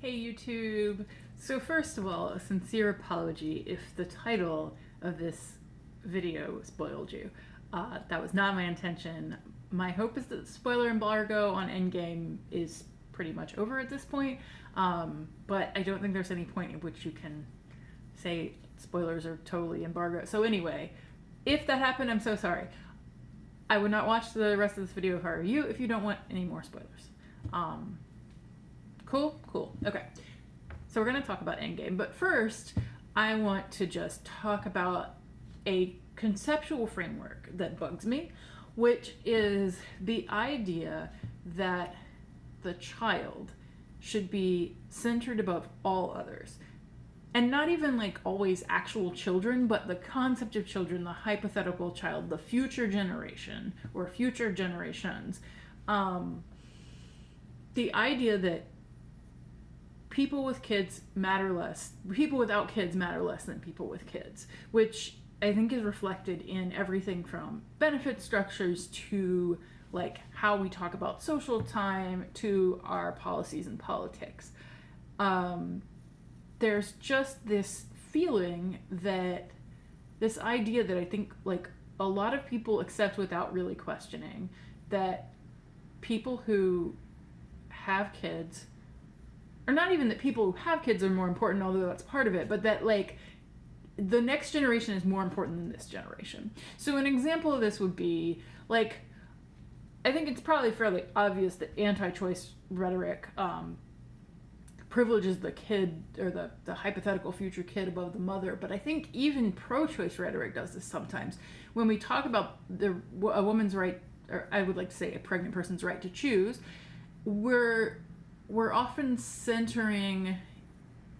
Hey YouTube! So first of all, a sincere apology if the title of this video spoiled you. That was not my intention. My hope is that the spoiler embargo on Endgame is pretty much over at this point, but I don't think there's any point in which you can say spoilers are totally embargoed. So anyway, if that happened, I'm so sorry. I would not watch the rest of this video if I were you if you don't want any more spoilers. Cool. Okay. So we're going to talk about Endgame, but first I want to just talk about a conceptual framework that bugs me, which is the idea that the child should be centered above all others. And not even like always actual children, but the concept of children, the hypothetical child, the future generation or future generations. The idea that people with kids matter less, people without kids matter less than people with kids, which I think is reflected in everything from benefit structures to like how we talk about social time to our policies and politics. There's just this feeling that this idea that I think like a lot of people accept without really questioning, that people who have kids, or not even that people who have kids are more important, although that's part of it, but that like the next generation is more important than this generation. So an example of this would be like, I think it's probably fairly obvious that anti-choice rhetoric privileges the kid or the hypothetical future kid above the mother, but I think even pro-choice rhetoric does this sometimes. When we talk about a woman's right, or I would like to say a pregnant person's right to choose, we're often centering,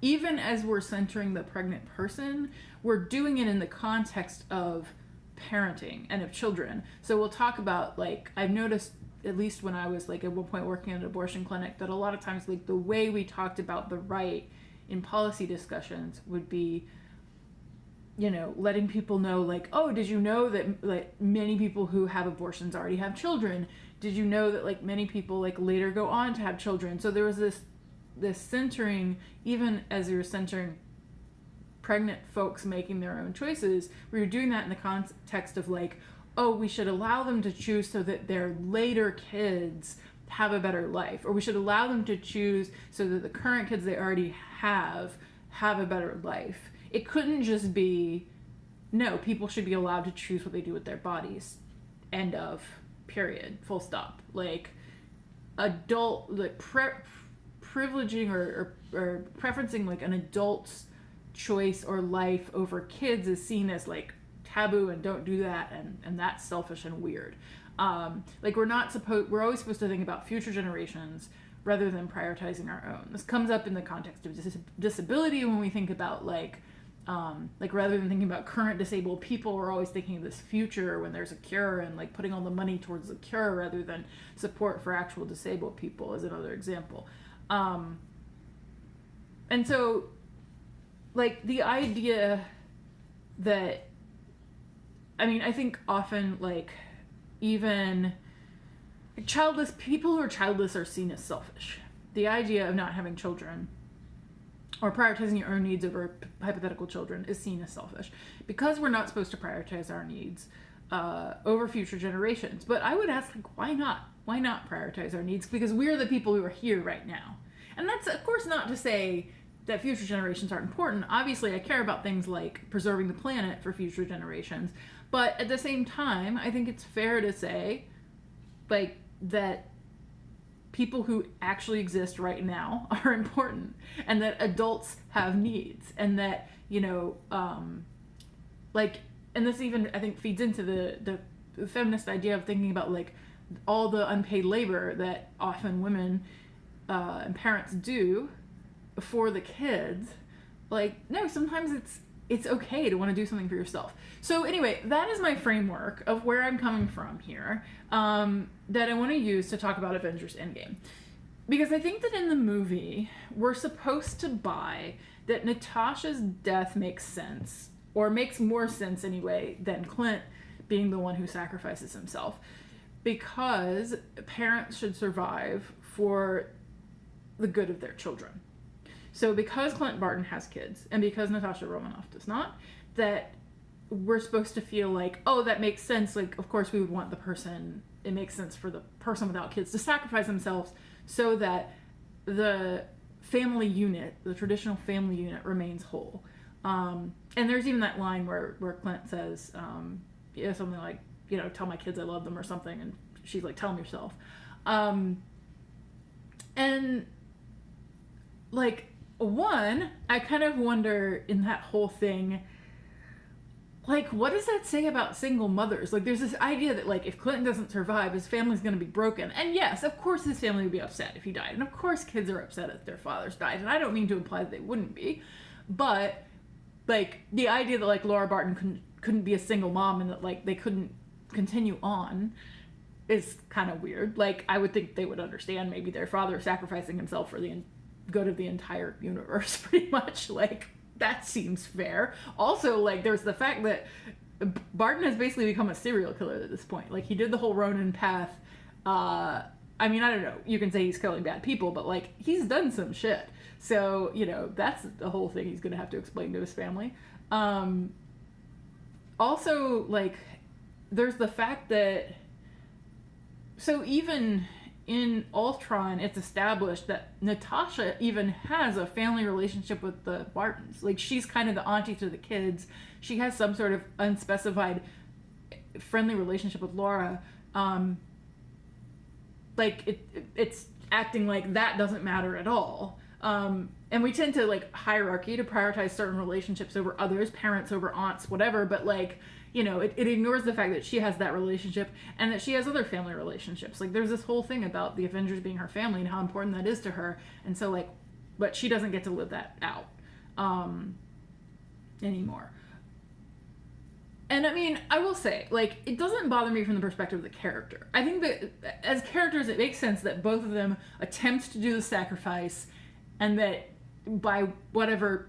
even as we're centering the pregnant person, we're doing it in the context of parenting and of children. So we'll talk about, like, I've noticed, at least when I was like at one point working in an abortion clinic, that a lot of times like the way we talked about the right in policy discussions would be, you know, letting people know like, oh, did you know that like many people who have abortions already have children? Did you know that like many people like later go on to have children? So there was this centering, even as you're centering pregnant folks making their own choices, we were doing that in the context of like, oh, we should allow them to choose so that their later kids have a better life, or we should allow them to choose so that the current kids they already have a better life. It couldn't just be, no, people should be allowed to choose what they do with their bodies. End of. Period. Full stop. Like, adult, like, privileging or preferencing like an adult's choice or life over kids is seen as like taboo and don't do that, and that's selfish and weird. Like, we're always supposed to think about future generations rather than prioritizing our own. This comes up in the context of disability when we think about like rather than thinking about current disabled people, we're always thinking of this future when there's a cure, and like putting all the money towards the cure rather than support for actual disabled people is another example. And so like the idea that, I mean, I think often like even childless people who are childless are seen as selfish. The idea of not having children or prioritizing your own needs over hypothetical children is seen as selfish, because we're not supposed to prioritize our needs over future generations. But I would ask, like, why not? Why not prioritize our needs? Because we're the people who are here right now. And that's, of course, not to say that future generations aren't important. Obviously, I care about things like preserving the planet for future generations. But at the same time, I think it's fair to say, like, that people who actually exist right now are important, and that adults have needs, and that, you know, like, and this even, I think, feeds into the feminist idea of thinking about, like, all the unpaid labor that often women and parents do for the kids. Like, no, sometimes it's okay to want to do something for yourself. So anyway, that is my framework of where I'm coming from here, that I want to use to talk about Avengers Endgame. Because I think that in the movie, we're supposed to buy that Natasha's death makes sense, or makes more sense anyway, than Clint being the one who sacrifices himself. Because parents should survive for the good of their children. So because Clint Barton has kids, and because Natasha Romanoff does not, that we're supposed to feel like, oh, that makes sense. Like, of course we would want the person, it makes sense for the person without kids to sacrifice themselves so that the family unit, the traditional family unit, remains whole. And there's even that line where Clint says, something like, tell my kids I love them or something, and she's like, tell them yourself. And like, one, I kind of wonder in that whole thing, like, what does that say about single mothers? Like, there's this idea that, like, if Clinton doesn't survive, his family's going to be broken. And yes, of course his family would be upset if he died. And of course kids are upset if their fathers died. And I don't mean to imply that they wouldn't be. But, like, the idea that, like, Laura Barton couldn't be a single mom and that, like, they couldn't continue on is kind of weird. Like, I would think they would understand maybe their father sacrificing himself for the good of the entire universe, pretty much. Like, that seems fair. Also, like, there's the fact that Barton has basically become a serial killer at this point. Like, he did the whole Ronin path. I mean, I don't know. You can say he's killing bad people, but, like, he's done some shit. So, that's the whole thing he's going to have to explain to his family. Also, like, there's the fact that... So even in Ultron, it's established that Natasha even has a family relationship with the Bartons. Like, she's kind of the auntie to the kids. She has some sort of unspecified friendly relationship with Laura. Like, it's acting like that doesn't matter at all. And we tend to, like, hierarchy to prioritize certain relationships over others, parents over aunts, whatever, but, like, it ignores the fact that she has that relationship and that she has other family relationships. Like, there's this whole thing about the Avengers being her family and how important that is to her. And so, like, but she doesn't get to live that out anymore. And I mean, I will say, like, it doesn't bother me from the perspective of the character. I think that as characters, it makes sense that both of them attempt to do the sacrifice, and that by whatever,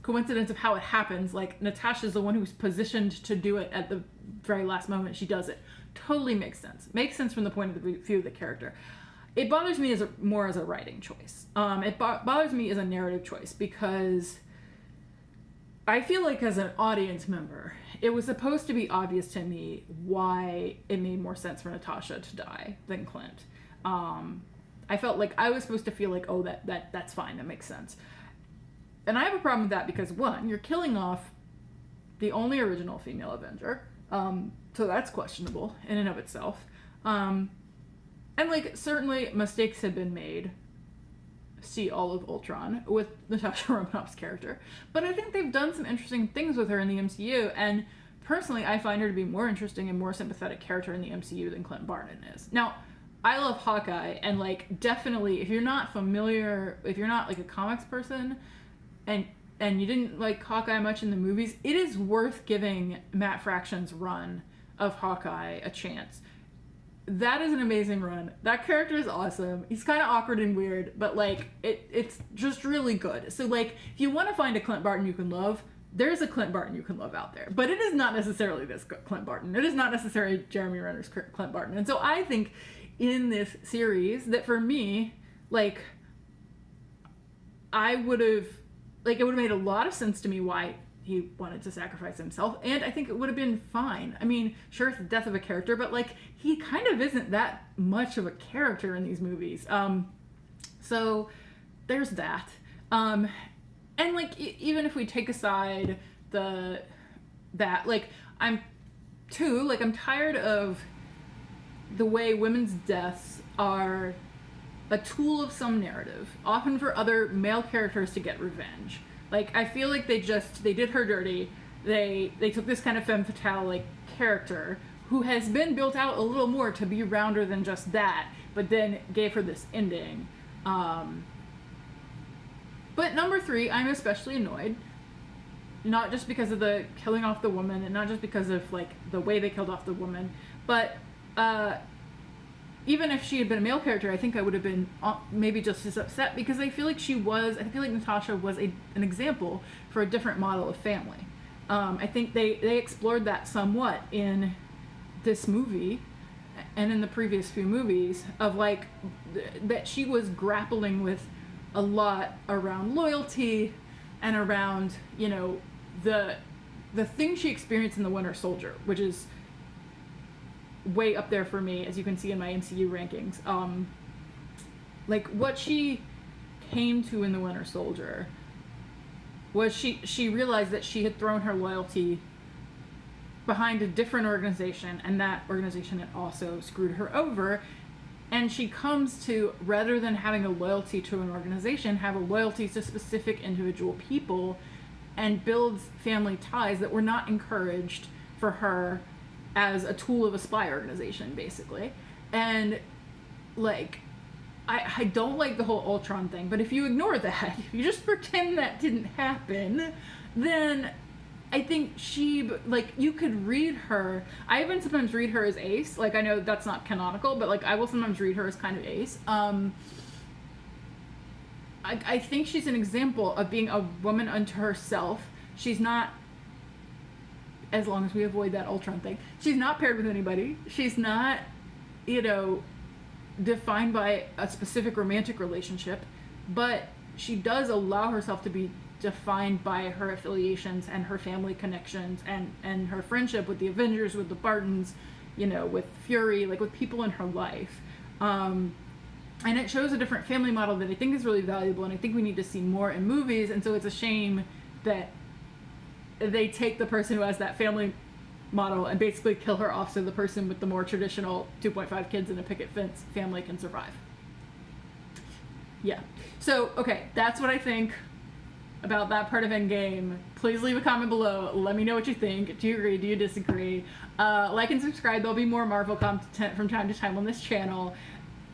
coincidence of how it happens, like, Natasha's the one who's positioned to do it at the very last moment she does it. Totally makes sense. Makes sense from the point of view of the character. It bothers me more as a writing choice. It bothers me as a narrative choice because I feel like as an audience member, it was supposed to be obvious to me why it made more sense for Natasha to die than Clint. I felt like I was supposed to feel like, oh, that's fine, that makes sense. And I have a problem with that because, one, you're killing off the only original female Avenger, so that's questionable in and of itself. And, like, certainly mistakes have been made, see all of Ultron, with Natasha Romanoff's character, but I think they've done some interesting things with her in the MCU, and personally, I find her to be more interesting and more sympathetic character in the MCU than Clint Barton is. Now, I love Hawkeye, and, like, definitely, if you're not like a comics person, and you didn't like Hawkeye much in the movies, it is worth giving Matt Fraction's run of Hawkeye a chance. That is an amazing run. That character is awesome. He's kind of awkward and weird, but, like, it's just really good. So, like, if you want to find a Clint Barton you can love, there's a Clint Barton you can love out there. But it is not necessarily this Clint Barton. It is not necessarily Jeremy Renner's Clint Barton. And so I think in this series that for me, like, it would have made a lot of sense to me why he wanted to sacrifice himself, and I think it would have been fine. I mean, sure, it's the death of a character, but, like, he kind of isn't that much of a character in these movies. So there's that. And, like, even if we take aside I'm tired of the way women's deaths are a tool of some narrative, often for other male characters to get revenge. Like, I feel like they did her dirty. They took this kind of femme fatale, like, character who has been built out a little more to be rounder than just that, but then gave her this ending. But number 3, I'm especially annoyed. Not just because of the killing off the woman, and not just because of, like, the way they killed off the woman, but even if she had been a male character, I think I would have been maybe just as upset, because I feel like Natasha was an example for a different model of family. I think they explored that somewhat in this movie and in the previous few movies, of, like, that she was grappling with a lot around loyalty and around, you know, the thing she experienced in the Winter Soldier, which is way up there for me, as you can see in my MCU rankings. Like, what she came to in the Winter Soldier was she realized that she had thrown her loyalty behind a different organization, and that organization had also screwed her over. And she comes to, rather than having a loyalty to an organization, have a loyalty to specific individual people, and builds family ties that were not encouraged for her as a tool of a spy organization, basically. And, like, I don't like the whole Ultron thing, but if you ignore that, if you just pretend that didn't happen, then I think she, like, you could read her. I even sometimes read her as Ace. Like, I know that's not canonical, but, like, I will sometimes read her as kind of Ace. I think she's an example of being a woman unto herself. She's not, as long as we avoid that Ultron thing, she's not paired with anybody. She's not, you know, defined by a specific romantic relationship, but she does allow herself to be defined by her affiliations and her family connections and her friendship with the Avengers, with the Bartons, you know, with Fury, like with people in her life. And it shows a different family model that I think is really valuable, and I think we need to see more in movies. And so it's a shame that they take the person who has that family model and basically kill her off so the person with the more traditional 2.5 kids in a picket fence family can survive. Yeah. So, okay, that's what I think about that part of Endgame. Please leave a comment below. Let me know what you think. Do you agree? Do you disagree? Like and subscribe. There'll be more Marvel content from time to time on this channel.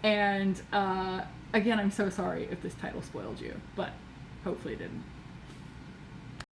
And again, I'm so sorry if this title spoiled you, but hopefully it didn't.